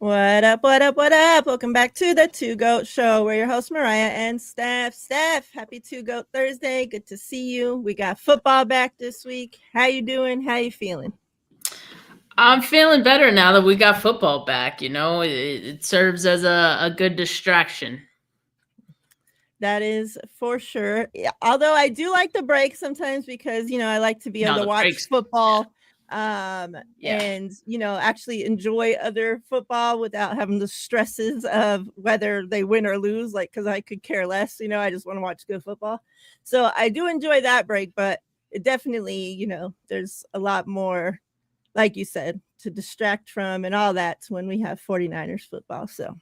What up, what up, what up? Welcome back to the Two Goat Show. We're your hosts, Mariah and Steph. Steph, happy Two Goat Thursday. Good to see you. We got football back this week. How you doing? How you feeling? I'm feeling better now that we got football back. It serves as a good distraction. That is for sure. Yeah, although I do like the break sometimes because, I like to be able No, to the watch breaks. football Yeah. and, actually enjoy other football without having the stresses of whether they win or lose. Like, because I could care less, I just want to watch good football. So I do enjoy that break, but it definitely, there's a lot more, like you said, to distract from and all that when we have 49ers football. So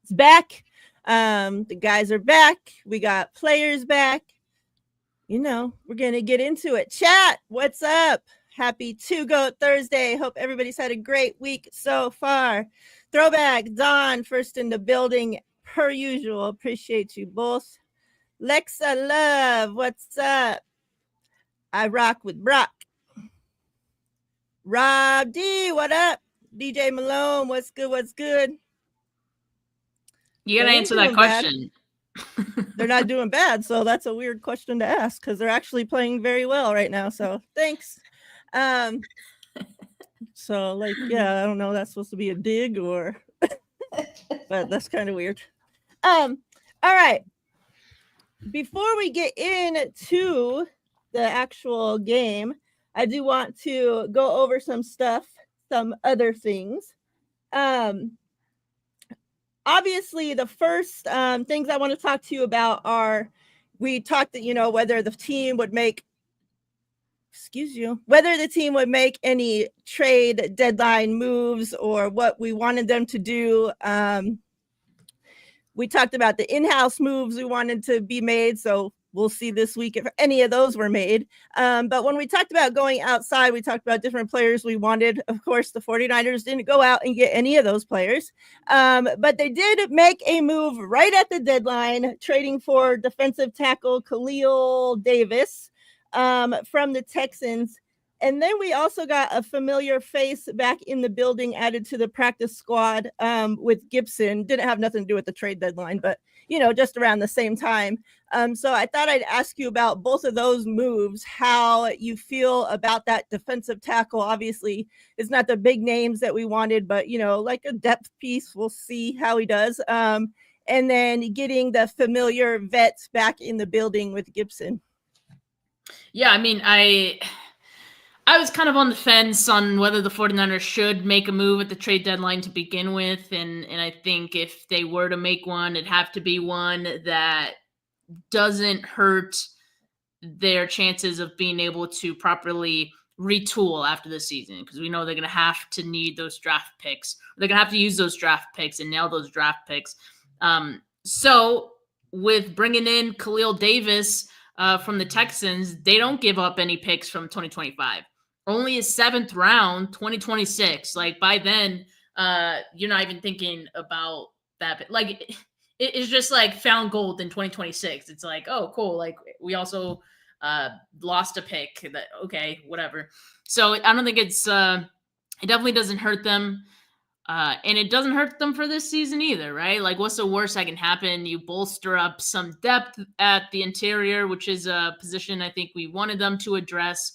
it's back. The guys are back. We got players back. We're gonna get into it. Chat, what's up? Happy Two Goat Thursday. Hope everybody's had a great week so far. Throwback, Don, first in the building, per usual. Appreciate you both. Lexa Love, what's up? I rock with Brock. Rob D, what up? DJ Malone, what's good? What's good? You got to answer that question. They're not doing bad, so that's a weird question to ask because they're actually playing very well right now. So thanks. So I don't know. That's supposed to be a dig or, but that's kind of weird. All right. Before we get into the actual game, I do want to go over some stuff, some other things. Obviously, the first things I want to talk to you about are we talked that, whether the team would make any trade deadline moves or what we wanted them to do. We talked about the in-house moves we wanted to be made. So we'll see this week if any of those were made. But when we talked about going outside, we talked about different players we wanted. Of course, the 49ers didn't go out and get any of those players. But they did make a move right at the deadline, trading for defensive tackle Khalil Davis from the Texans. And then we also got a familiar face back in the building added to the practice squad with Gibson. Didn't have nothing to do with the trade deadline, but, just around the same time. So I thought I'd ask you about both of those moves, how you feel about that defensive tackle. Obviously, it's not the big names that we wanted, but, like a depth piece. We'll see how he does. And then getting the familiar vets back in the building with Gibson. Yeah, I mean, I was kind of on the fence on whether the 49ers should make a move at the trade deadline to begin with. And I think if they were to make one, it'd have to be one that doesn't hurt their chances of being able to properly retool after the season, because we know they're going to have to need those draft picks. They're going to have to use those draft picks and nail those draft picks. So with bringing in Khalil Davis from the Texans, they don't give up any picks from 2025. Only a 7th round, 2026. Like by then, you're not even thinking about that. Like it's just like found gold in 2026. It's like, oh, cool. Like we also lost a pick. That okay, whatever. So I don't think it definitely doesn't hurt them. And it doesn't hurt them for this season either, right? Like, what's the worst that can happen? You bolster up some depth at the interior, which is a position I think we wanted them to address.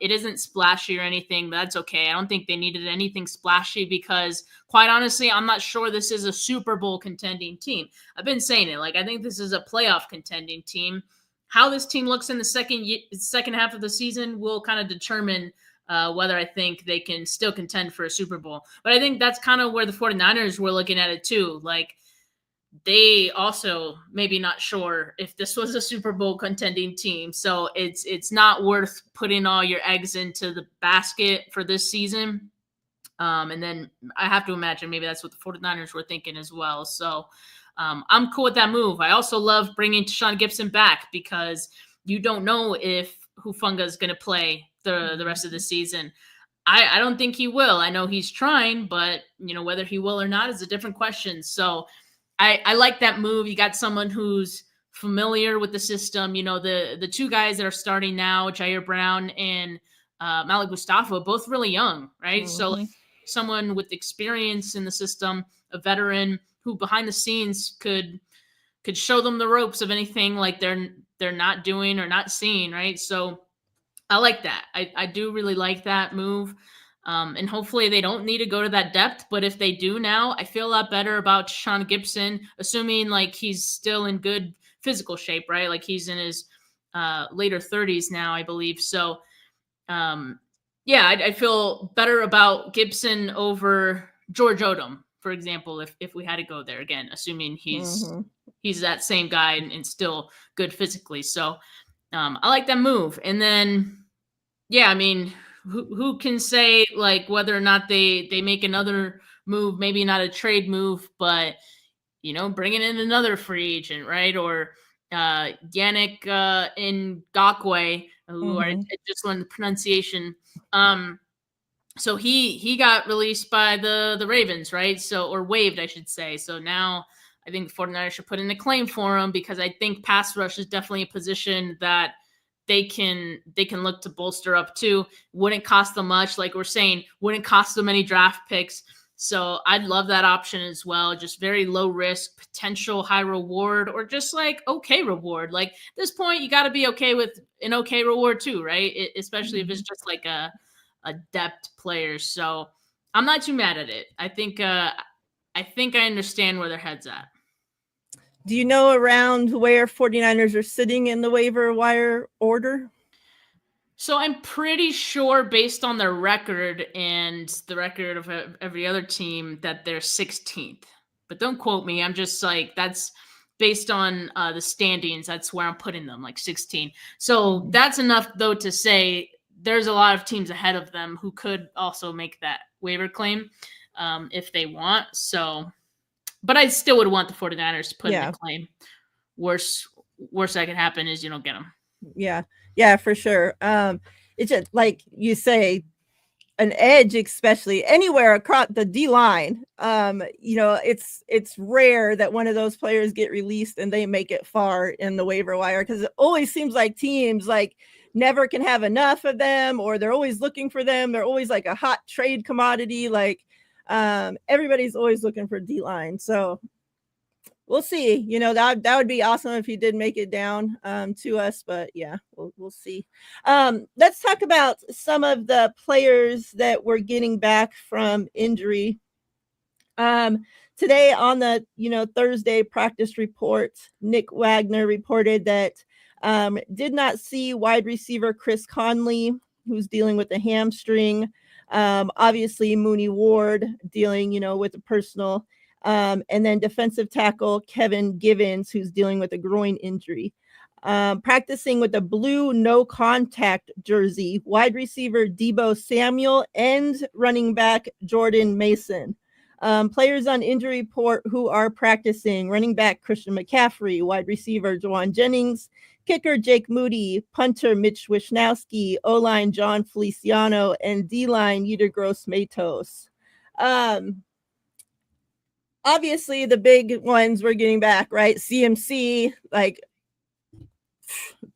It isn't splashy or anything, but that's okay. I don't think they needed anything splashy because, quite honestly, I'm not sure this is a Super Bowl contending team. I've been saying it. Like, I think this is a playoff contending team. How this team looks in the second half of the season will kind of determine whether I think they can still contend for a Super Bowl. But I think that's kind of where the 49ers were looking at it too. Like, they also maybe not sure if this was a Super Bowl contending team. So it's not worth putting all your eggs into the basket for this season. And then I have to imagine maybe that's what the 49ers were thinking as well. So I'm cool with that move. I also love bringing Tashaun Gibson back because you don't know if Hufanga is going to play the rest of the season. I don't think he will. I know he's trying, but whether he will or not is a different question. So I like that move. You got someone who's familiar with the system. The two guys that are starting now, Jair Brown and Malik Mustafa, both really young, right? Mm-hmm. So someone with experience in the system, a veteran who behind the scenes could show them the ropes of anything like they're not doing or not seeing, right? So I like that. I do really like that move. And hopefully they don't need to go to that depth. But if they do now, I feel a lot better about Sean Gibson, assuming like he's still in good physical shape, right? Like he's in his later 30s now, I believe. So, yeah, I feel better about Gibson over George Odom, for example, if we had to go there again, assuming he's that same guy and still good physically. So I like that move. And then, yeah, I mean, who can say like whether or not they make another move, maybe not a trade move, but bringing in another free agent, right? Or Yannick Ngakoue, who I just learned the pronunciation. So he got released by the Ravens, right? So, or waived, I should say. So now I think the 49ers should put in a claim for him, because I think pass rush is definitely a position that they can look to bolster up too. Wouldn't cost them much, like we're saying, wouldn't cost them any draft picks. So I'd love that option as well. Just very low risk, potential high reward, or just like okay reward. Like at this point, you got to be okay with an okay reward too, right? Especially if it's just like a depth player. So I'm not too mad at it. I think I understand where their head's at. Do you know around where 49ers are sitting in the waiver wire order? So I'm pretty sure, based on their record and the record of every other team, that they're 16th. But don't quote me. I'm just like, that's based on the standings. That's where I'm putting them, like 16. So that's enough, though, to say there's a lot of teams ahead of them who could also make that waiver claim if they want. So, but I still would want the 49ers to put in a claim. Worst that could happen is you don't get them. Yeah, for sure. It's just like you say, an edge, especially anywhere across the D line. It's rare that one of those players get released and they make it far in the waiver wire, because it always seems like teams like never can have enough of them, or they're always looking for them. They're always like a hot trade commodity. Like everybody's always looking for D line. So we'll see. That would be awesome if he did make it down to us, but yeah, we'll see. Let's talk about some of the players that we're getting back from injury. Today on the Thursday practice report, Nick Wagner reported that did not see wide receiver Chris Conley, who's dealing with a hamstring. Obviously Mooney Ward dealing with a personal. And then defensive tackle Kevin Givens, who's dealing with a groin injury. Practicing with a blue no contact jersey, wide receiver Deebo Samuel and running back Jordan Mason. Players on injury report who are practicing: running back Christian McCaffrey, wide receiver Juwan Jennings, kicker Jake Moody, punter Mitch Wishnowsky, O-line John Feliciano, and D-line Yetur Gross-Matos. Obviously the big ones we're getting back, right? CMC, like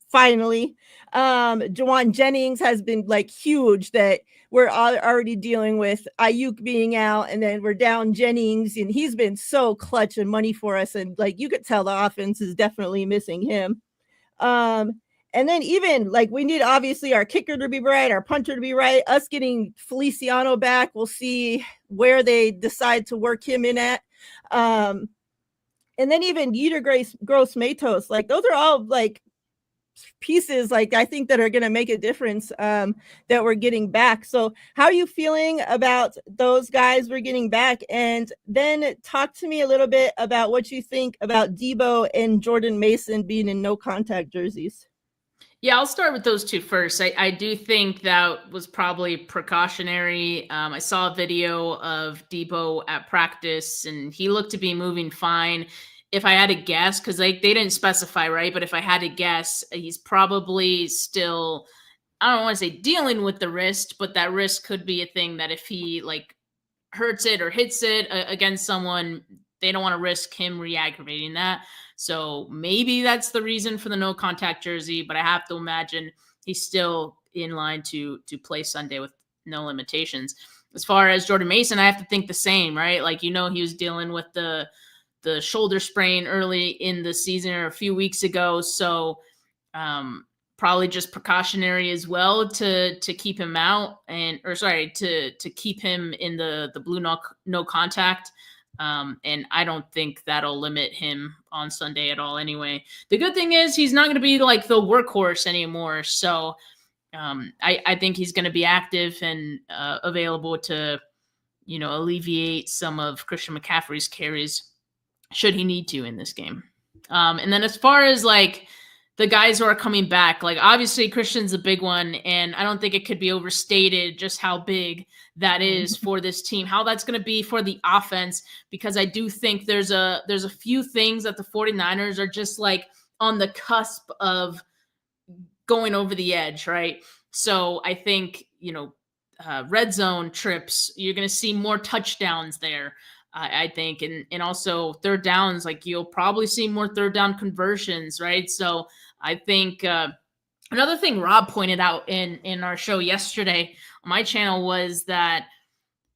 finally. Juwan Jennings has been like huge, that we're already dealing with Ayuk being out, and then we're down Jennings, and he's been so clutch and money for us. And like, you could tell the offense is definitely missing him. And then even like we need obviously our kicker to be right, our punter to be right. Us getting Feliciano back, we'll see where they decide to work him in at. And then even Yetur Gross-Matos, like those are all like pieces, like I think that are going to make a difference that we're getting back. So how are you feeling about those guys we're getting back? And then talk to me a little bit about what you think about Deebo and Jordan Mason being in no contact jerseys. Yeah, I'll start with those two first. I do think that was probably precautionary. I saw a video of Deebo at practice, and he looked to be moving fine. If I had to guess, because they didn't specify, right? But if I had to guess, he's probably still, I don't want to say dealing with the wrist, but that wrist could be a thing that if he like hurts it or hits it against someone, they don't want to risk him re-aggravating that. So maybe that's the reason for the no contact jersey, but I have to imagine he's still in line to play Sunday with no limitations. as far as Jordan Mason, I have to think the same, right? Like, he was dealing with the shoulder sprain early in the season or a few weeks ago. So probably just precautionary as well to keep him out to keep him in the blue no contact. And I don't think that'll limit him on Sunday at all anyway. The good thing is he's not going to be like the workhorse anymore. So I think he's going to be active and available to, alleviate some of Christian McCaffrey's carries should he need to in this game. And then as far as like the guys who are coming back, like obviously Christian's a big one, and I don't think it could be overstated just how big that is for this team, how that's going to be for the offense, because I do think there's a few things that the 49ers are just like on the cusp of going over the edge, right? So I think, red zone trips, you're going to see more touchdowns there. I think, and also third downs, like you'll probably see more third down conversions, right? So I think another thing Rob pointed out in our show yesterday on my channel was that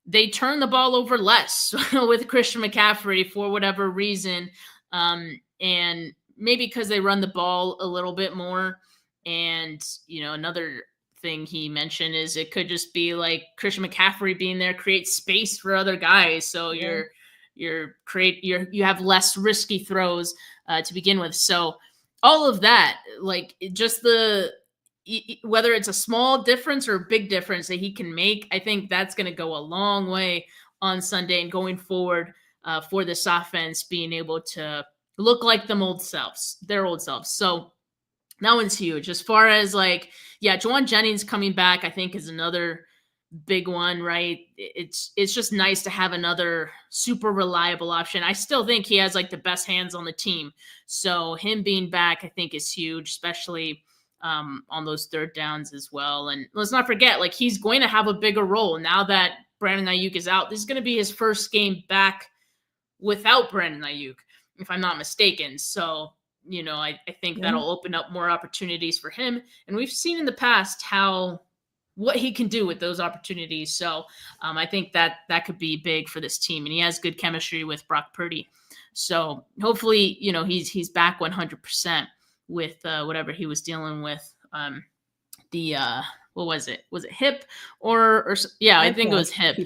they turn the ball over less with Christian McCaffrey for whatever reason, and maybe because they run the ball a little bit more. And another thing he mentioned is it could just be like Christian McCaffrey being there creates space for other guys, so you have less risky throws to begin with. So all of that, like just whether it's a small difference or a big difference that he can make, I think that's going to go a long way on Sunday and going forward for this offense being able to look like their old selves. So that one's huge. As far as like, Jauan Jennings coming back, I think is another big one, right? It's just nice to have another super reliable option. I still think he has like the best hands on the team. So him being back, I think is huge, especially on those third downs as well. And let's not forget, like he's going to have a bigger role now that Brandon Ayuk is out. This is going to be his first game back without Brandon Ayuk, if I'm not mistaken. So I think that'll open up more opportunities for him. And we've seen in the past what he can do with those opportunities. So I think that could be big for this team. And he has good chemistry with Brock Purdy. So hopefully, he's back 100% with whatever he was dealing with. What was it? Was it hip or I think it was hip.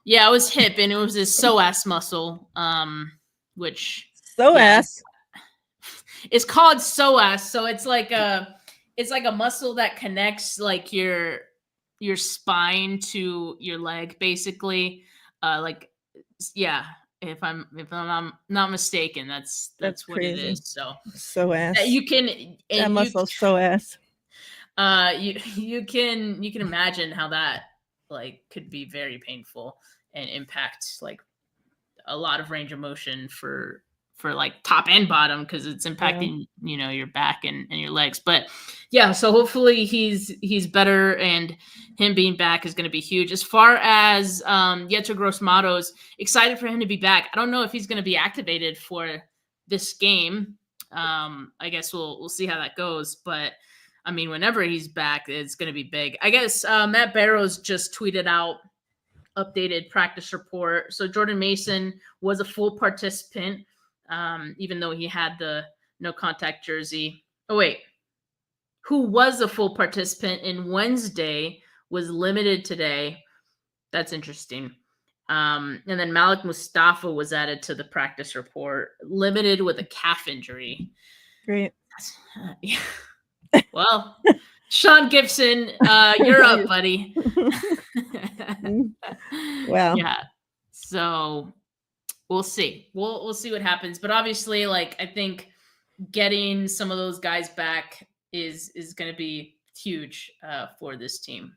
Yeah, it was hip, and it was his psoas muscle, which psoas. It's called psoas, so it's like a muscle that connects like your spine to your leg, basically. If I'm not mistaken, that's what crazy. it is. So psoas. You can that muscle psoas. You can imagine how that like could be very painful and impact like a lot of range of motion for like top and bottom, because it's impacting your back and your legs. But so hopefully he's better, and him being back is going to be huge. As far as Yetur Gross-Matos, excited for him to be back. I don't know if he's going to be activated for this game. I guess we'll see how that goes, but I mean, whenever he's back, it's going to be big. I guess Matt Barrows just tweeted out updated practice report. So Jordan Mason was a full participant, even though he had the no contact jersey. Oh, wait. Who was a full participant in Wednesday was limited today. That's interesting. And then Malik Mustafa was added to the practice report, limited with a calf injury. Great. Yeah. Well, Sean Gibson, you're up, buddy. Wow. Yeah. So we'll see. We'll see what happens. But obviously, like, I think getting some of those guys back is going to be huge for this team.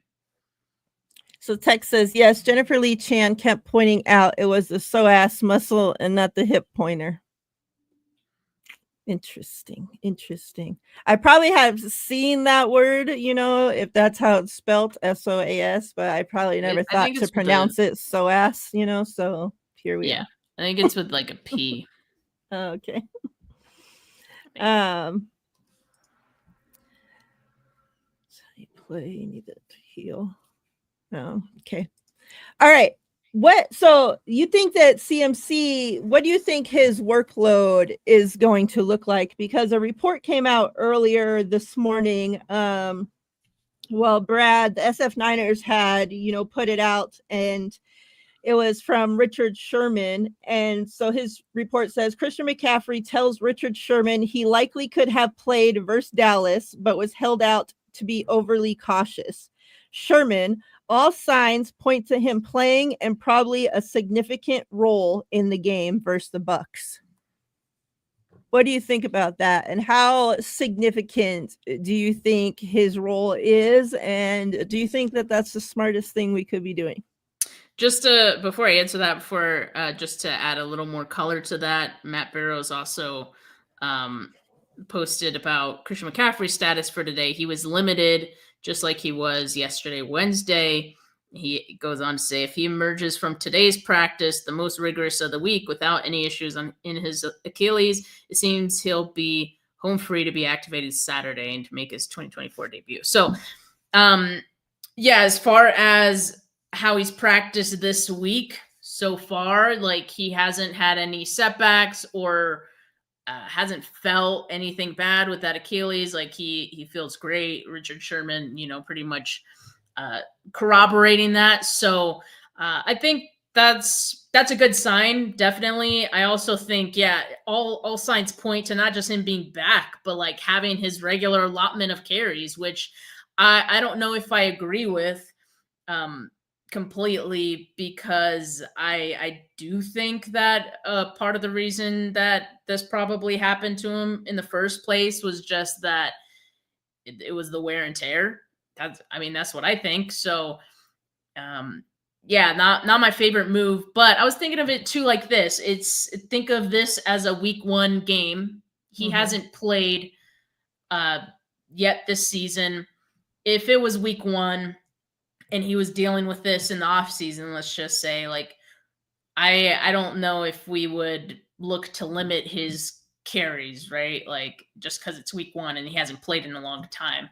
So Tex says, yes, Jennifer Lee Chan kept pointing out it was the psoas muscle and not the hip pointer. Interesting. I probably have seen that word, if that's how it's spelled, SOAS, but I probably never thought to pronounce it psoas, so here we are. I think it's with like a P. Okay. You play, you need to heal. Oh, okay. All right. So you think that CMC, what do you think his workload is going to look like? Because a report came out earlier this morning. Well, Brad, the SF Niners had, put it out, and it was from Richard Sherman. And so his report says Christian McCaffrey tells Richard Sherman he likely could have played versus Dallas, but was held out to be overly cautious. Sherman, all signs point to him playing and probably a significant role in the game versus the Bucs. What do you think about that? And how significant do you think his role is? And do you think that that's the smartest thing we could be doing? Just before I answer that, just to add a little more color to that, Matt Barrows also posted about Christian McCaffrey's status for today. He was limited, just like he was yesterday, Wednesday. He goes on to say, if he emerges from today's practice, the most rigorous of the week, without any issues in his Achilles, it seems he'll be home free to be activated Saturday and to make his 2024 debut. So, as far as how he's practiced this week so far, like he hasn't had any setbacks or hasn't felt anything bad with that Achilles. Like he feels great. Richard Sherman, pretty much corroborating that. So I think that's a good sign. Definitely. I also think, all signs point to not just him being back, but like having his regular allotment of carries, which I don't know if I agree with completely, because I do think that part of the reason that this probably happened to him in the first place was just that it was the wear and tear. That's what I think. So, not my favorite move, but I was thinking of it too like this. Think of this as a week 1 game. He hasn't played yet this season. If it was week 1 and he was dealing with this in the off season, let's just say, like, I don't know if we would look to limit his carries, right? Like, just because it's week 1 and he hasn't played in a long time.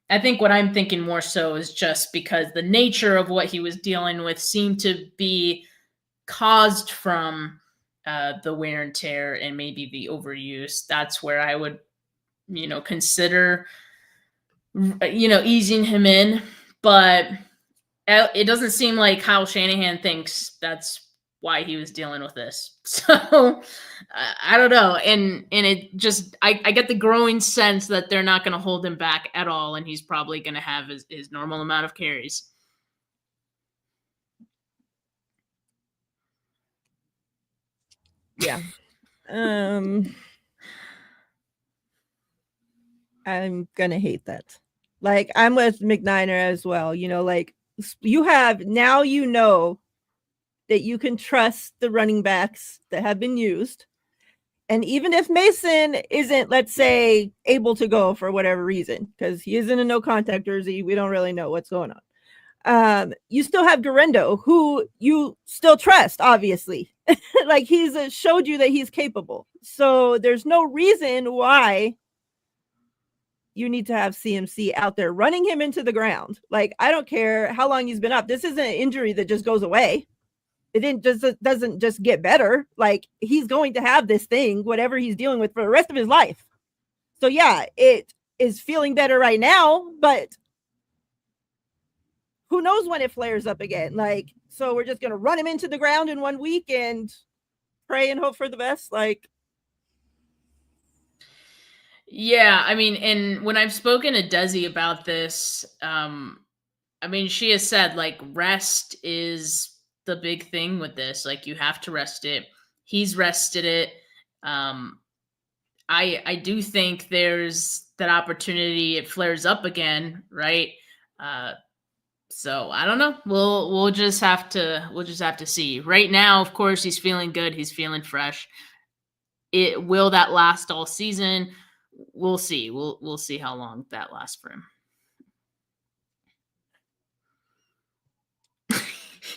I think what I'm thinking more so is just because the nature of what he was dealing with seemed to be caused from the wear and tear and maybe the overuse. That's where I would, consider, easing him in. But it doesn't seem like Kyle Shanahan thinks that's why he was dealing with this. So I don't know. And it just, I get the growing sense that they're not going to hold him back at all. And he's probably going to have his normal amount of carries. Yeah. I'm going to hate that. Like, I'm with McNiner as well. Like, you have now, that you can trust the running backs that have been used. And even if Mason isn't, let's say, able to go for whatever reason, because he is in a no contact jersey, we don't really know what's going on. You still have Durendo, who you still trust, obviously. Like, he's showed you that he's capable. So there's no reason why you need to have CMC out there running him into the ground. Like, I don't care how long he's been up. This isn't an injury that just goes away. It doesn't just get better. Like, he's going to have this thing, whatever he's dealing with, for the rest of his life. So it is feeling better right now, but who knows when it flares up again? Like, so we're just going to run him into the ground in 1 week and pray and hope for the best. Like, yeah, and when I've spoken to Desi about this, she has said, like, rest is the big thing with this. Like, you have to rest it. He's rested it. I do think there's that opportunity it flares up again, right? So I don't know. We'll just have to see. Right now, of course, he's feeling good. He's feeling fresh. Will that last all season? We'll see. We'll see how long that lasts for him.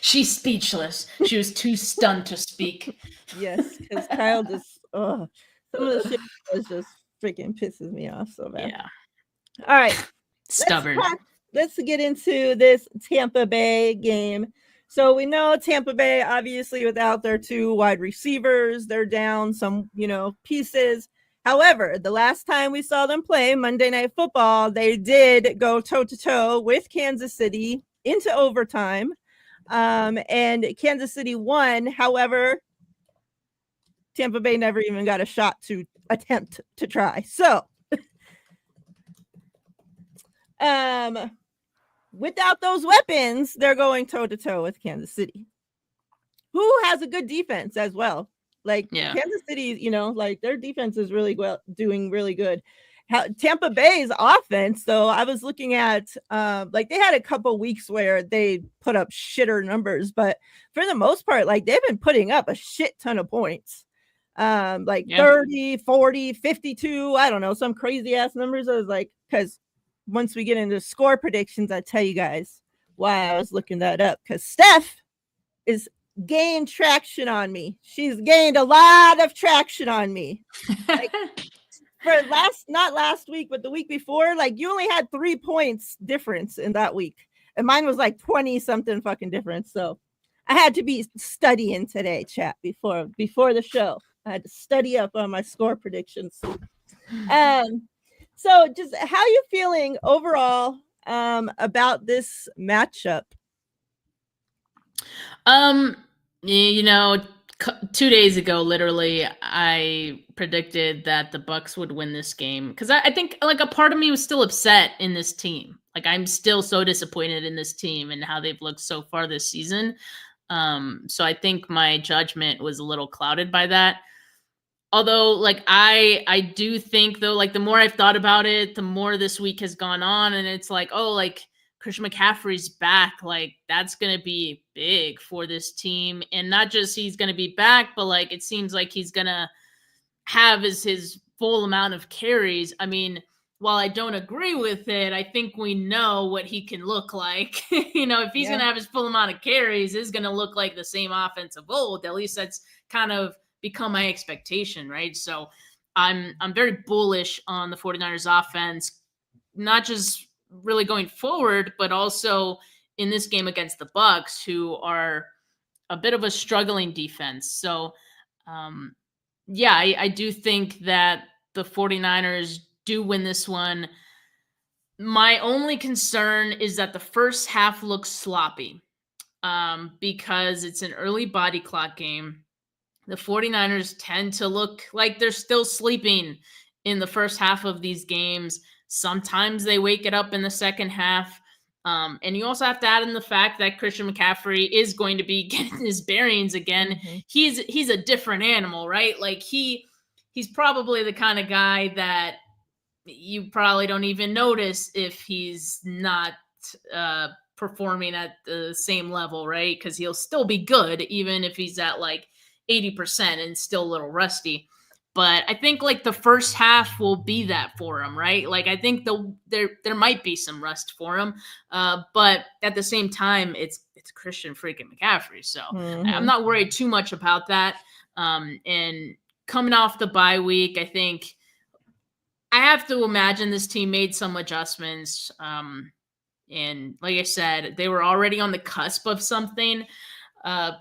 She's speechless. She was too stunned to speak. Yes, because Kyle just, some of the shit just freaking pisses me off so bad. Yeah. All right. Stubborn. let's get into this Tampa Bay game. So we know Tampa Bay, obviously, without their two wide receivers, they're down some, pieces. However, the last time we saw them play Monday Night Football, they did go toe-to-toe with Kansas City into overtime. And Kansas City won. However, Tampa Bay never even got a shot to attempt to try. So, without those weapons, they're going toe-to-toe with Kansas City, who has a good defense as well. Like Kansas City, like their defense is doing really good. Tampa Bay's offense, though, I was looking at, they had a couple weeks where they put up shitter numbers, but for the most part, like they've been putting up a shit ton of points. 30, 40, 52, I don't know, some crazy ass numbers. I was like, because once we get into score predictions, I tell you guys why I was looking that up, because Steph is gained traction on me. She's gained a lot of traction on me. Like, not last week, but the week before, like you only had 3 points difference in that week. And mine was like 20 something fucking difference. So I had to be studying today, chat, before the show. I had to study up on my score predictions. So just how you feeling overall about this matchup? 2 days ago, literally, I predicted that the Bucks would win this game because I think like a part of me was still upset in this team. Like I'm still so disappointed in this team and how they've looked so far this season. So I think my judgment was a little clouded by that. Although, like, I do think, though, like, the more I've thought about it, the more this week has gone on, and it's like, oh, like, Christian McCaffrey's back. Like, that's going to be big for this team. And not just he's going to be back, but, like, it seems like he's going to have his full amount of carries. I mean, while I don't agree with it, I think we know what he can look like. If he's going to have his full amount of carries, it's going to look like the same offense of old. At least that's kind of become my expectation, right? So I'm very bullish on the 49ers offense, not just really going forward, but also in this game against the Bucks, who are a bit of a struggling defense. So I do think that the 49ers do win this one. My only concern is that the first half looks sloppy because it's an early body clock game. The 49ers tend to look like they're still sleeping in the first half of these games. Sometimes they wake it up in the second half. And you also have to add in the fact that Christian McCaffrey is going to be getting his bearings again. Mm-hmm. He's a different animal, right? Like he's probably the kind of guy that you probably don't even notice if he's not performing at the same level, right? Because he'll still be good even if he's at like 80% and still a little rusty. But I think like the first half will be that for him, right? Like I think there might be some rust for him, but at the same time, it's Christian freaking McCaffrey, so I'm not worried too much about that. And coming off the bye week, I think I have to imagine this team made some adjustments. And like I said, they were already on the cusp of something.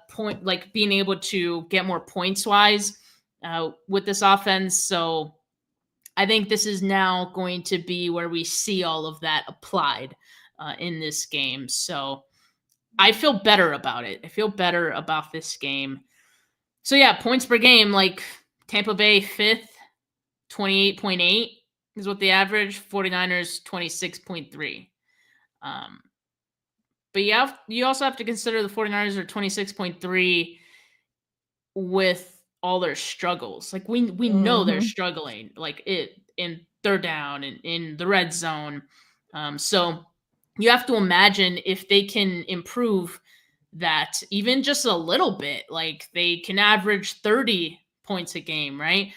Point like being able to get more points wise with this offense. So I think this is now going to be where we see all of that applied in this game. So I feel better about it. I feel better about this game. So yeah, points per game, like Tampa Bay 5th, 28.8 is what the average. 49ers 26.3. But you also have to consider the 49ers are 26.3 with all their struggles. Like we know they're struggling, like it in third down and in the red zone. So you have to imagine if they can improve that even just a little bit, like they can average 30 points a game, right?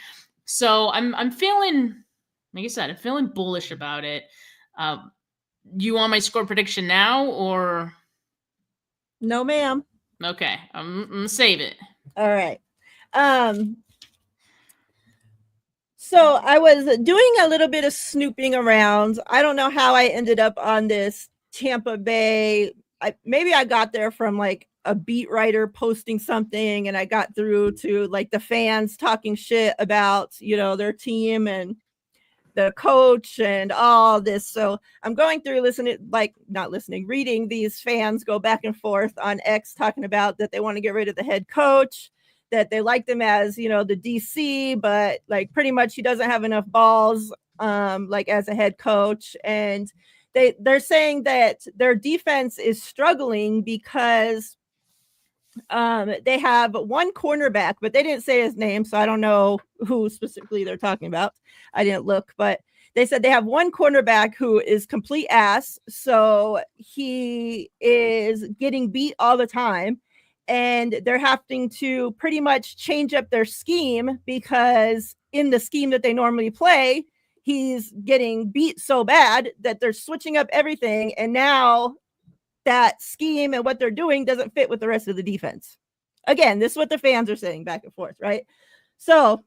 So I'm feeling, like I said, I'm feeling bullish about it. You want my score prediction now or? No, ma'am. Okay, I'm gonna save it. All right. So I was doing a little bit of snooping around. I don't know how I ended up on this Tampa Bay. Maybe I got there from like a beat writer posting something, and I got through to like the fans talking shit about, you know, their team and the coach and all this. So I'm going through reading these fans go back and forth on X talking about that they want to get rid of the head coach, that they like them as, you know, the DC, but like pretty much he doesn't have enough balls like as a head coach. And they're saying that their defense is struggling because they have one cornerback, but they didn't say his name, so I don't know who specifically they're talking about. I didn't look, but they said they have one cornerback who is complete ass, so he is getting beat all the time, and they're having to pretty much change up their scheme because in the scheme that they normally play, he's getting beat so bad that they're switching up everything, and now that scheme and what they're doing doesn't fit with the rest of the defense. Again, this is what the fans are saying back and forth, right? So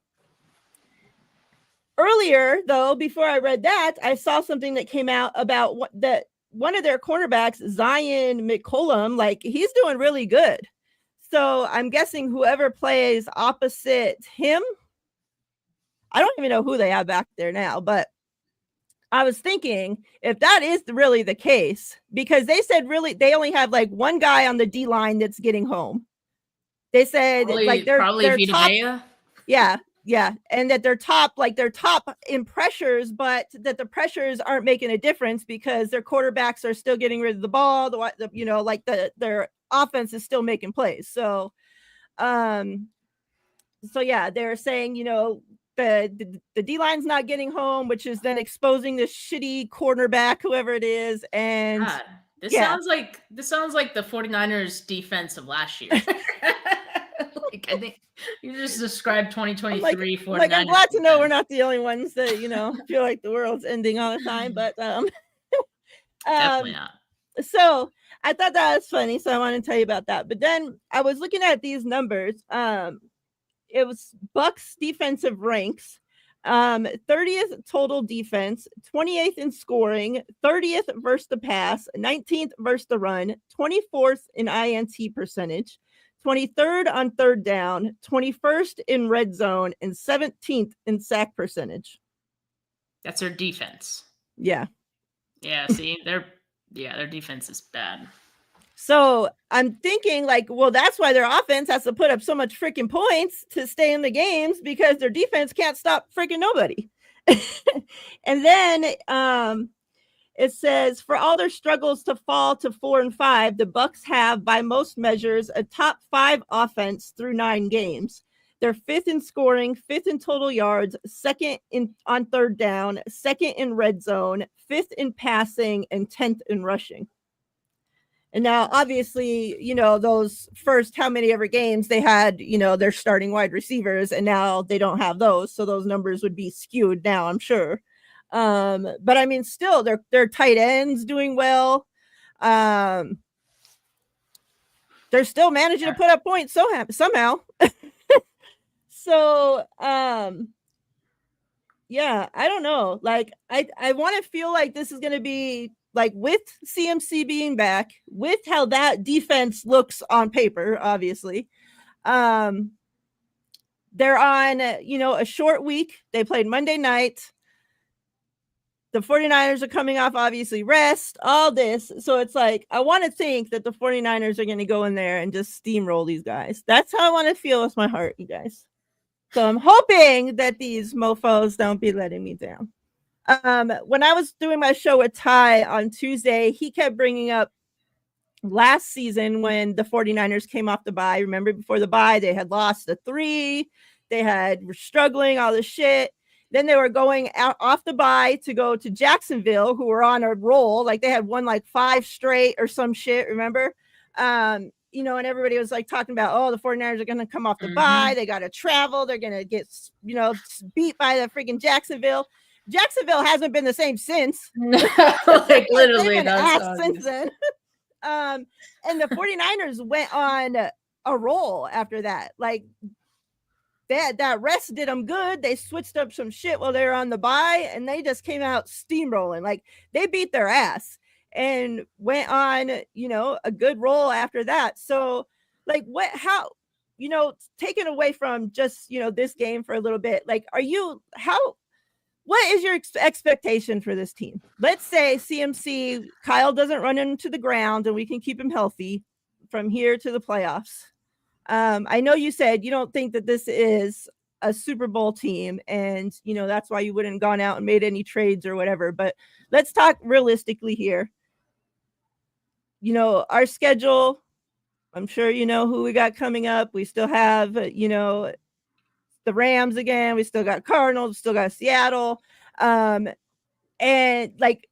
earlier, though, before I read that, I saw something that came out about that one of their cornerbacks, Zion McCollum, like he's doing really good. So I'm guessing whoever plays opposite him, I don't even know who they have back there now, but I was thinking if that is really the case, because they said really they only have like one guy on the D line that's getting home. They said like they're top, yeah, and that they're top in pressures, but that the pressures aren't making a difference because their quarterbacks are still getting rid of the ball. Their offense is still making plays. So yeah, they're saying, you know, the D-line's not getting home, which is then exposing this shitty cornerback, whoever it is. And God, this sounds like the 49ers defense of last year. Like, I think you just described 2023 49ers. Like, I'm glad to know we're not the only ones that, you know, feel like the world's ending all the time, but definitely not. So I thought that was funny, so I want to tell you about that. But then I was looking at these numbers. It was Bucs defensive ranks, 30th total defense, 28th in scoring, 30th versus the pass, 19th versus the run, 24th in INT percentage, 23rd on third down, 21st in red zone, and 17th in sack percentage. That's their defense. Yeah. Yeah, see, their defense is bad. So I'm thinking like, well, that's why their offense has to put up so much freaking points to stay in the games, because their defense can't stop freaking nobody. And then it says for all their struggles to fall to 4-5, the Bucs have by most measures a top 5 offense through 9 games. They're 5th in scoring, 5th in total yards, 2nd on third down, 2nd in red zone, 5th in passing, and 10th in rushing. And now, obviously, you know, those first how many ever games they had, you know, their starting wide receivers, and now they don't have those. So those numbers would be skewed now, I'm sure. But I mean, still, their tight ends doing well. They're still managing to put up points somehow. So, yeah, I don't know. Like, I want to feel like this is going to be like with CMC being back, with how that defense looks on paper, obviously. They're on, you know, a short week. They played Monday night. The 49ers are coming off, obviously, rest, all this. So it's like, I want to think that the 49ers are going to go in there and just steamroll these guys. That's how I want to feel with my heart, you guys. So I'm hoping that these mofos don't be letting me down. When I was doing my show with Ty on Tuesday, he kept bringing up last season when the 49ers came off the bye. Remember, before the bye, they had lost the 3. They were struggling, all this shit. Then they were going out off the bye to go to Jacksonville, who were on a roll. Like they had won like 5 straight or some shit, remember? You know, and everybody was like talking about, oh, the 49ers are going to come off the bye. They got to travel. They're going to get, you know, beat by the freaking Jacksonville. Jacksonville hasn't been the same since. No, like literally since then. And the 49ers went on a roll after that. Like that rest did them good. They switched up some shit while they were on the bye, and they just came out steamrolling. Like they beat their ass. and went on, a good roll after that. So like taken away from just, this game for a little bit, like, what is your expectation for this team? Let's say CMC, Kyle doesn't run into the ground and we can keep him healthy from here to the playoffs. I know you said you don't think that this is a Super Bowl team, and that's why you wouldn't have gone out and made any trades or whatever. But let's talk realistically here. Our schedule, I'm sure you know who we got coming up. We still have, the Rams again. We still got Cardinals, still got Seattle. And like,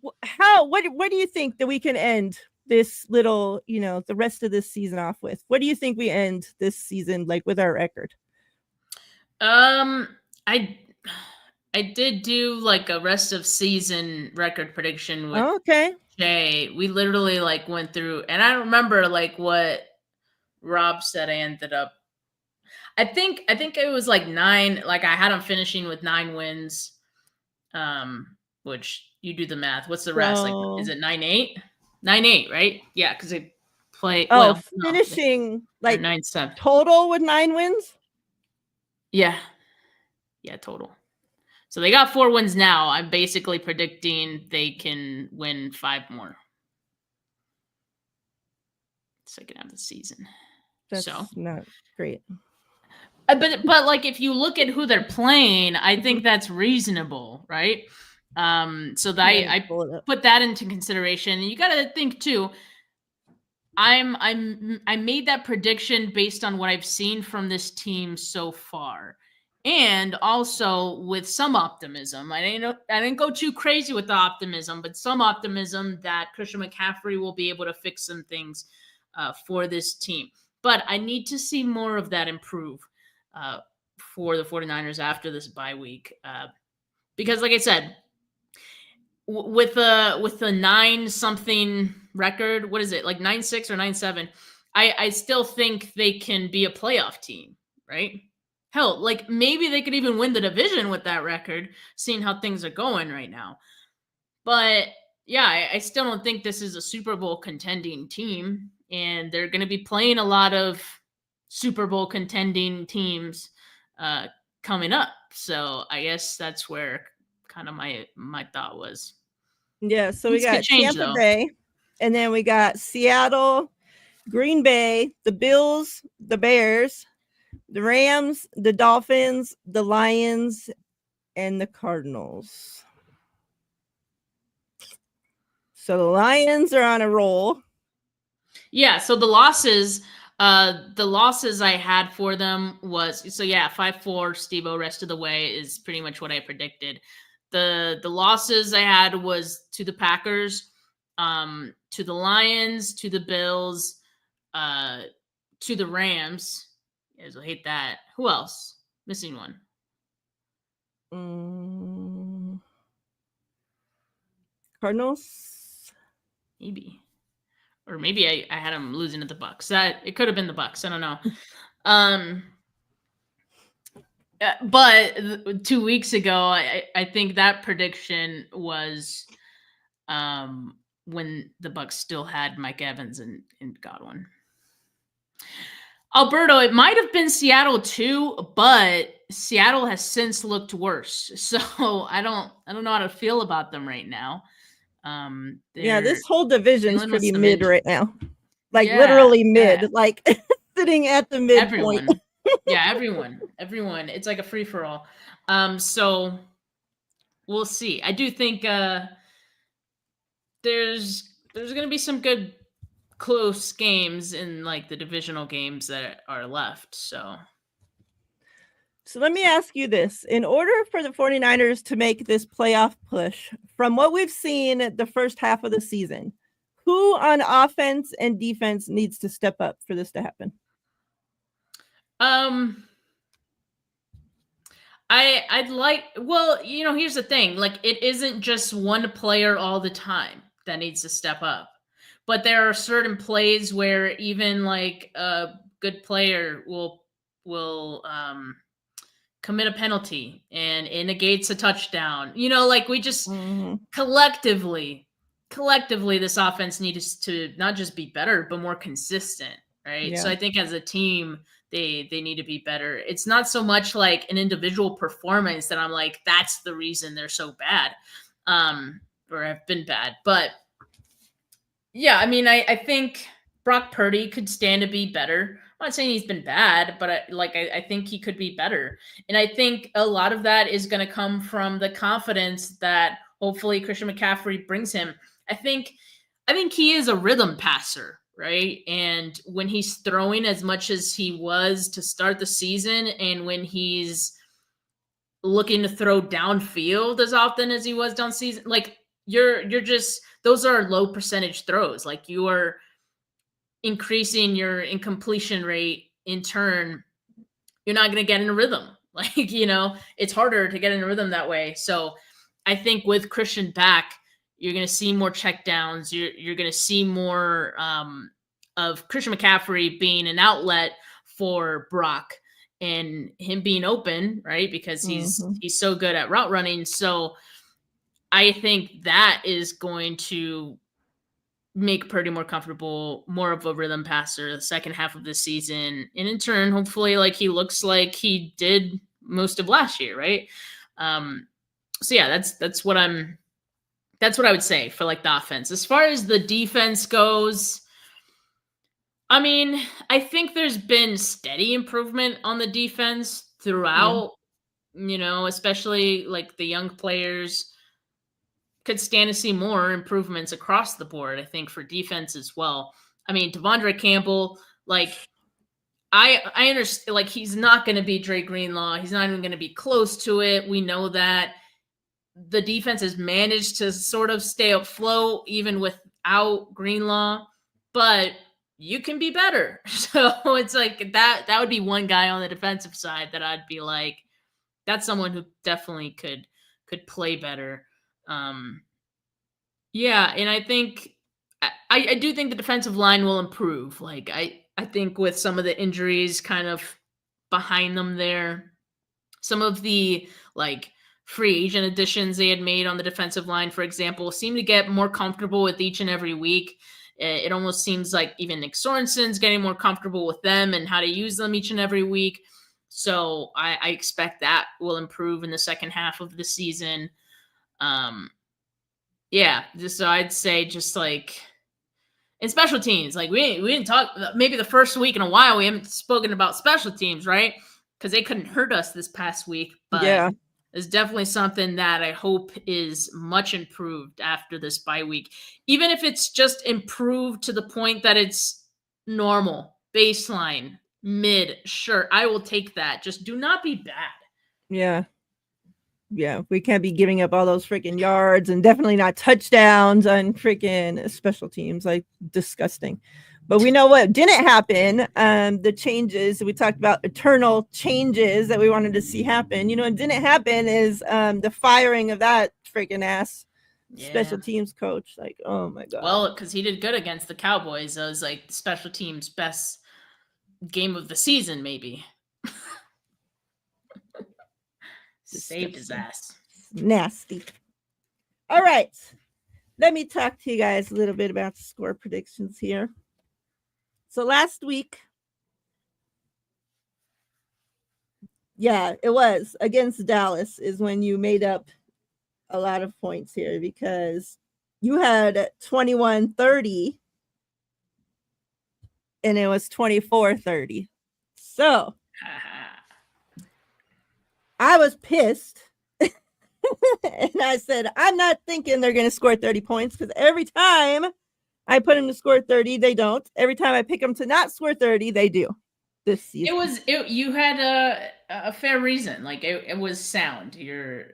what do you think that we can end this little, the rest of this season off with? What do you think we end this season like with our record? I did do like a rest of season record prediction with okay. Jay. We literally like went through, and I don't remember like what Rob said I ended up. I think it was like 9. Like I had them finishing with 9 wins. Which you do the math. What's the rest? Like, is it 9-8? 9-8, right? Yeah, because they play. Oh, finishing like 9-7 total with 9 wins. Yeah, total. So they got 4 wins now. I'm basically predicting they can win 5 more. Second half of the season. That's not great. But like if you look at who they're playing, I think that's reasonable, right? So that I put that into consideration. You got to think too. I made that prediction based on what I've seen from this team so far, and also with some optimism. I didn't go too crazy with the optimism, but some optimism that Christian McCaffrey will be able to fix some things for this team. But I need to see more of that improve for the 49ers after this bye week, because, like I said, with the 9-something record, what is it, like 9-6 or 9-7? I still think they can be a playoff team, right? Hell, like maybe they could even win the division with that record, seeing how things are going right now. But yeah, I still don't think this is a Super Bowl contending team, and they're going to be playing a lot of Super Bowl contending teams coming up. So I guess that's where kind of my thought was. Yeah, so we got Tampa Bay, and then we got Seattle, Green Bay, the Bills, the Bears, the Rams, the Dolphins, the Lions, and the Cardinals. So the Lions are on a roll. Yeah, so the losses I had for them was 5-4 Steve-O rest of the way is pretty much what I predicted. The losses I had was to the Packers, to the Lions, to the Bills, to the Rams. You guys will hate that. Who else? Missing one. Cardinals? Maybe. Or maybe I had them losing to the Bucks. It could have been the Bucks. I don't know. But 2 weeks ago, I think that prediction was when the Bucks still had Mike Evans and Godwin. Alberto, it might have been Seattle too, but Seattle has since looked worse. So I don't know how to feel about them right now. This whole division is pretty mid right now. Like literally mid, like sitting at the midpoint. Everyone. It's like a free for all. So we'll see. I do think there's going to be some good close games in like the divisional games that are left. So let me ask you this. In order for the 49ers to make this playoff push, from what we've seen the first half of the season, who on offense and defense needs to step up for this to happen? I'd like, here's the thing. Like, it isn't just one player all the time that needs to step up. But there are certain plays where even like a good player will commit a penalty and it negates a touchdown. Like we just collectively collectively this offense needs to not just be better, but more consistent, right? Yeah. So I think as a team, they need to be better. It's not so much like an individual performance that I'm like, that's the reason they're so bad, or have been bad. But yeah, I mean, I think Brock Purdy could stand to be better. I'm not saying he's been bad, but I think he could be better. And I think a lot of that is going to come from the confidence that hopefully Christian McCaffrey brings him. I think he is a rhythm passer, right? And when he's throwing as much as he was to start the season, and when he's looking to throw downfield as often as he was down season, like you're just, those are low percentage throws. Like you are increasing your incompletion rate in turn. You're not going to get in a rhythm. Like, it's harder to get in a rhythm that way. So I think with Christian back, you're going to see more checkdowns. You're going to see more of Christian McCaffrey being an outlet for Brock and him being open, right? Because he's so good at route running. So I think that is going to make Purdy more comfortable, more of a rhythm passer the second half of the season. And in turn, hopefully, like he looks like he did most of last year, right? So yeah, that's what I would say for like the offense. As far as the defense goes, I mean, I think there's been steady improvement on the defense throughout, especially like the young players could stand to see more improvements across the board, I think, for defense as well. I mean, Devondre Campbell, like, I understand, like, he's not going to be Dre Greenlaw. He's not even going to be close to it. We know that the defense has managed to sort of stay afloat even without Greenlaw, but you can be better. So it's like that would be one guy on the defensive side that I'd be like, that's someone who definitely could play better. Yeah, and I think I do think the defensive line will improve. Like I think with some of the injuries kind of behind them there, some of the like free agent additions they had made on the defensive line, for example, seem to get more comfortable with each and every week. It almost seems like even Nick Sorensen's getting more comfortable with them and how to use them each and every week. So I expect that will improve in the second half of the season. Yeah, so I'd say just like in special teams, like we didn't talk, maybe the first week in a while we haven't spoken about special teams, right? Because they couldn't hurt us this past week, but yeah, it's definitely something that I hope is much improved after this bye week. Even if it's just improved to the point that it's normal, baseline, mid, sure, I will take that. Just do not be bad. Yeah, we can't be giving up all those freaking yards and definitely not touchdowns on freaking special teams. Like, disgusting. But we know what didn't happen. The changes we talked about, eternal changes that we wanted to see happen. What didn't happen is the firing of that freaking ass special teams coach. Like, oh my god. Well, because he did good against the Cowboys. That was like special teams' best game of the season, maybe. Saved his ass. Nasty. All right. Let me talk to you guys a little bit about the score predictions here. So last week, yeah, it was against Dallas is when you made up a lot of points here because you had 21-30 and it was 24-30. So I was pissed. And I said, I'm not thinking they're going to score 30 points because every time I put them to score 30, they don't. Every time I pick them to not score 30, they do. This season. You had a fair reason. Like it was sound, your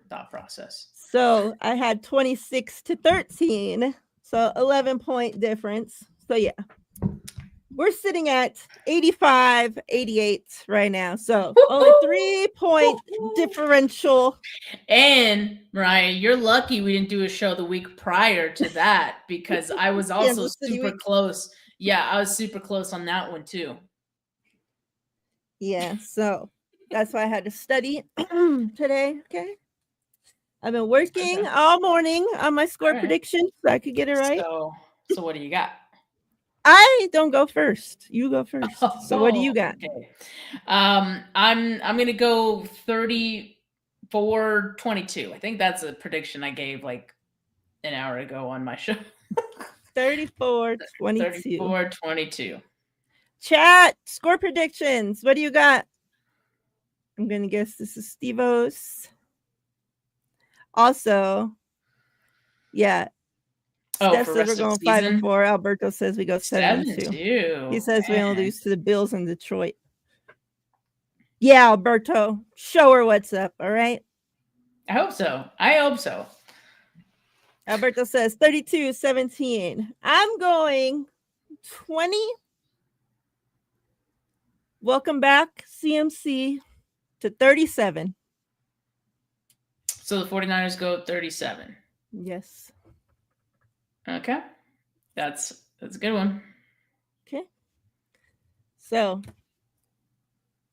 thought process. So I had 26-13. So 11-point difference. So yeah. We're sitting at 85-88 right now. So only 3-point differential. And Mariah, you're lucky we didn't do a show the week prior to that because I was also super close. Yeah, I was super close on that one too. Yeah, so that's why I had to study today. Okay. I've been working all morning on my score prediction so I could get it right. So what do you got? I don't go first. You go first. So what do you got? Okay. I'm gonna go 34-22. I think that's a prediction I gave like an hour ago on my show. 34-22. 34-22. Chat, score predictions. What do you got? I'm gonna guess this is Steve-O's. Also, yeah. Steph says we're going 5-4. Alberto says we go 7-2. He says we only lose to the Bills in Detroit. Yeah, Alberto, show her what's up. All right. I hope so. Alberto says 32-17. I'm going 20. Welcome back, CMC, to 37. So the 49ers go 37. Yes. Okay. That's a good one. Okay. So,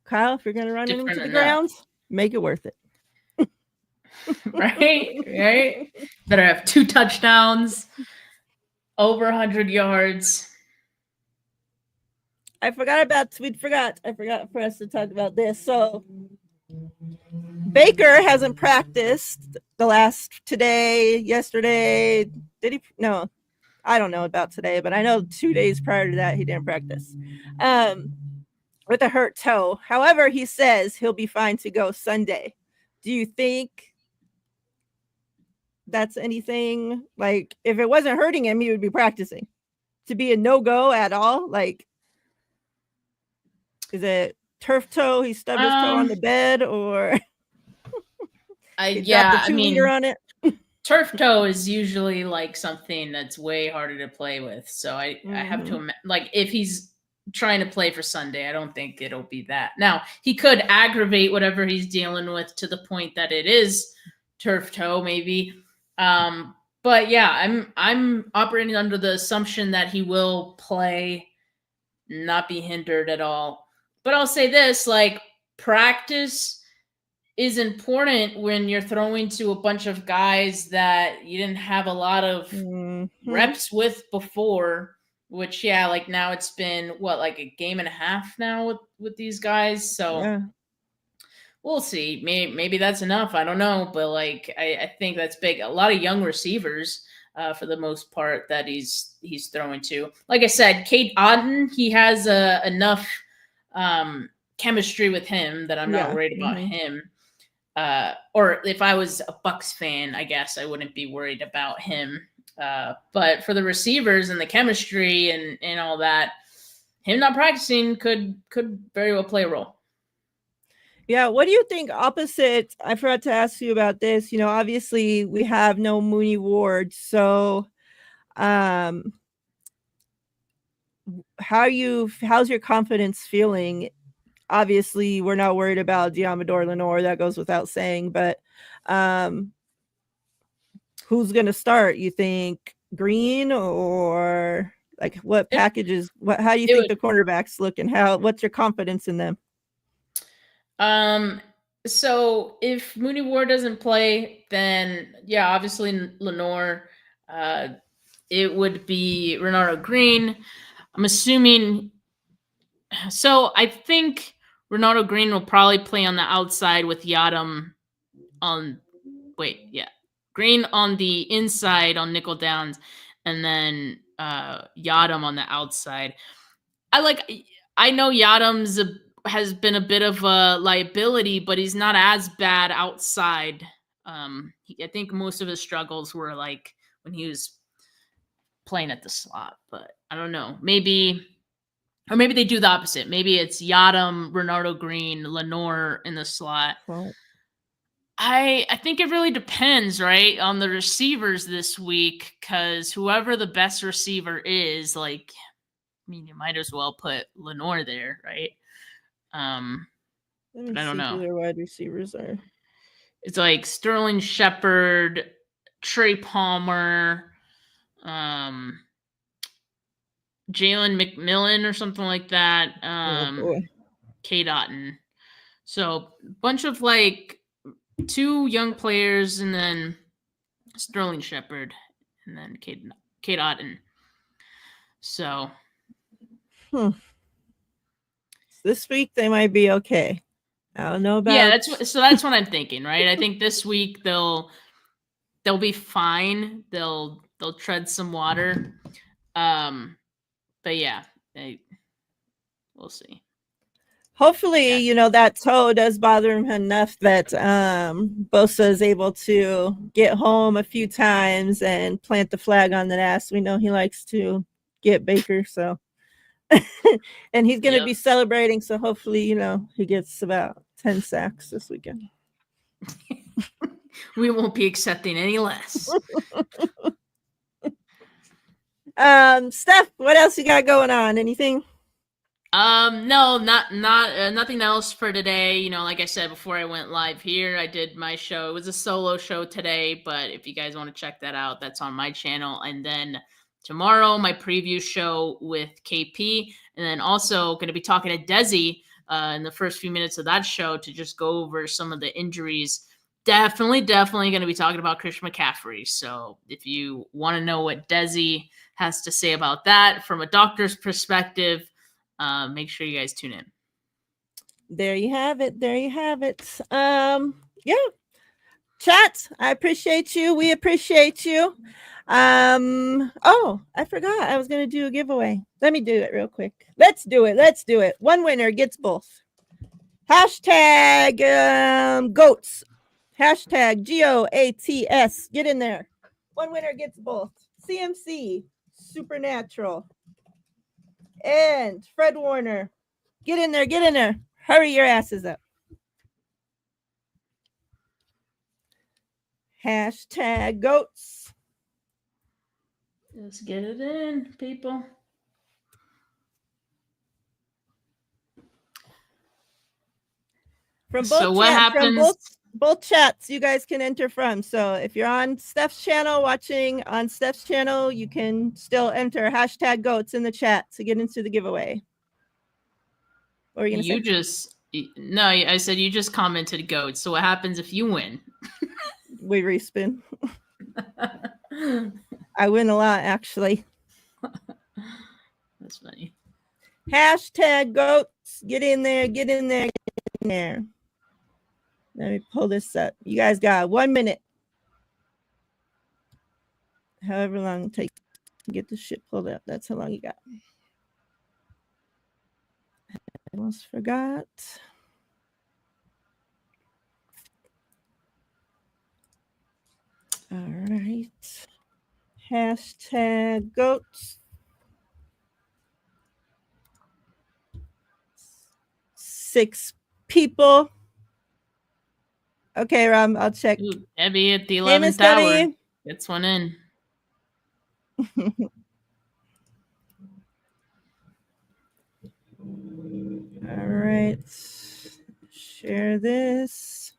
Kyle, if you're going to run him into the grounds, make it worth it. Right? Better have 2 touchdowns, over 100 yards. I forgot for us to talk about this. So, Baker hasn't practiced yesterday. Did he? No, I don't know about today, but I know 2 days prior to that, he didn't practice with a hurt toe. However, he says he'll be fine to go Sunday. Do you think that's anything? Like, if it wasn't hurting him, he would be practicing. To be a no-go at all? Like, is it turf toe? He stubbed his toe on the bed, or yeah, the 2-liter on it. Turf toe is usually like something that's way harder to play with. So I have to like, if he's trying to play for Sunday, I don't think it'll be that. Now, he could aggravate whatever he's dealing with to the point that it is turf toe, maybe. But yeah, I'm operating under the assumption that he will play, not be hindered at all. But I'll say this, like, practice is important when you're throwing to a bunch of guys that you didn't have a lot of reps with before, which, yeah, like now it's been like a game and a half now with these guys. So yeah. We'll see. Maybe that's enough. I don't know. But like, I think that's big. A lot of young receivers, for the most part, that he's throwing to. Like I said, Cade Otton, he has enough chemistry with him that I'm not worried about him. Or if I was a Bucs fan, I guess I wouldn't be worried about him. But for the receivers and the chemistry and all that, him not practicing could very well play a role. Yeah, what do you think opposite? I forgot to ask you about this. You know, obviously we have no Mooney Ward, so how's your confidence feeling? Obviously, we're not worried about Deommodore Lenoir. That goes without saying. But who's going to start? You think Green, or like what packages? How do you think the cornerbacks look, and what's your confidence in them? So if Mooney Ward doesn't play, then yeah, obviously Lenoir. It would be Renardo Green. I'm assuming. So I think Renardo Green will probably play on the outside with Yadam Green on the inside on nickel downs, and then Yadam on the outside. I know Yadam's has been a bit of a liability, but he's not as bad outside. I think most of his struggles were like when he was playing at the slot, but I don't know. Maybe they do the opposite. Maybe it's Yadam, Renardo Green, Lenoir in the slot. Right. I think it really depends, right, on the receivers this week, because whoever the best receiver is, like, I mean, you might as well put Lenoir there, right? But I don't know who their wide receivers are. It's like Sterling Shepard, Trey Palmer, Jalen McMillan or something like that. Cade Otton. So a bunch of like 2 young players, and then Sterling Shepard, and then Cade Otton. So this week they might be okay. I don't know about. Yeah, that's what I'm thinking, right? I think this week they'll be fine. They'll tread some water. But yeah, we'll see. Hopefully, that toe does bother him enough that Bosa is able to get home a few times and plant the flag on that ass. We know he likes to get Baker, so and he's going to be celebrating. So hopefully, he gets about 10 sacks this weekend. We won't be accepting any less. Steph, what else you got going on? Anything? No, nothing else for today. Like I said before I went live here, I did my show. It was a solo show today, but if you guys want to check that out, that's on my channel. And then tomorrow, my preview show with KP, and then also going to be talking to Desi in the first few minutes of that show to just go over some of the injuries. Definitely going to be talking about Christian McCaffrey. So if you want to know what Desi has to say about that from a doctor's perspective, make sure you guys tune in. There you have it. Yeah. Chat, I appreciate you. We appreciate you. Oh, I forgot I was going to do a giveaway. Let me do it real quick. Let's do it. One winner gets both. Hashtag GOATS. Hashtag GOATS. Get in there. One winner gets both. CMC, Supernatural, and Fred Warner. Get in there. Hurry your asses up. Hashtag GOATS. Let's get it in, people. From both chats you guys can enter from. So if you're on Steph's channel, watching on Steph's channel, you can still enter hashtag GOATS in the chat to get into the giveaway. What are you gonna say? No, I said you just commented GOATS. So what happens if you win? We respin. I win a lot, actually. That's funny. Hashtag GOATS. Get in there. Let me pull this up. You guys got 1 minute. However long it takes to get the shit pulled up. That's how long you got. I almost forgot. All right. Hashtag GOATS. 6 people. Okay, Rob, I'll check. Ooh, Debbie at the 11th hour gets one in. All right. Share this.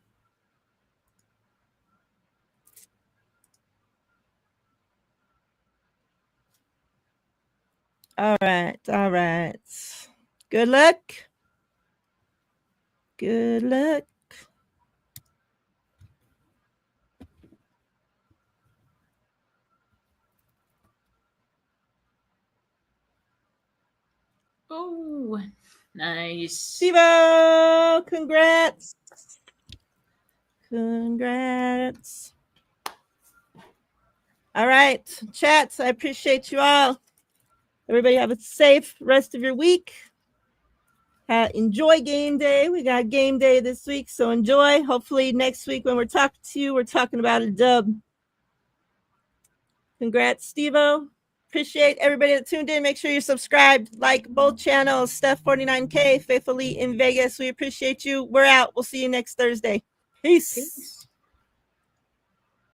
All right. Good luck. Oh, nice. Stevo, congrats. All right, chats, I appreciate you all. Everybody have a safe rest of your week. Enjoy game day. We got game day this week, so enjoy. Hopefully next week when we're talking to you, we're talking about a dub. Congrats, Stevo. Appreciate everybody that tuned in. Make sure you're subscribed, like both channels. Steph 49K, Faithfully in Vegas. We appreciate you. We're out. We'll see you next Thursday. Peace.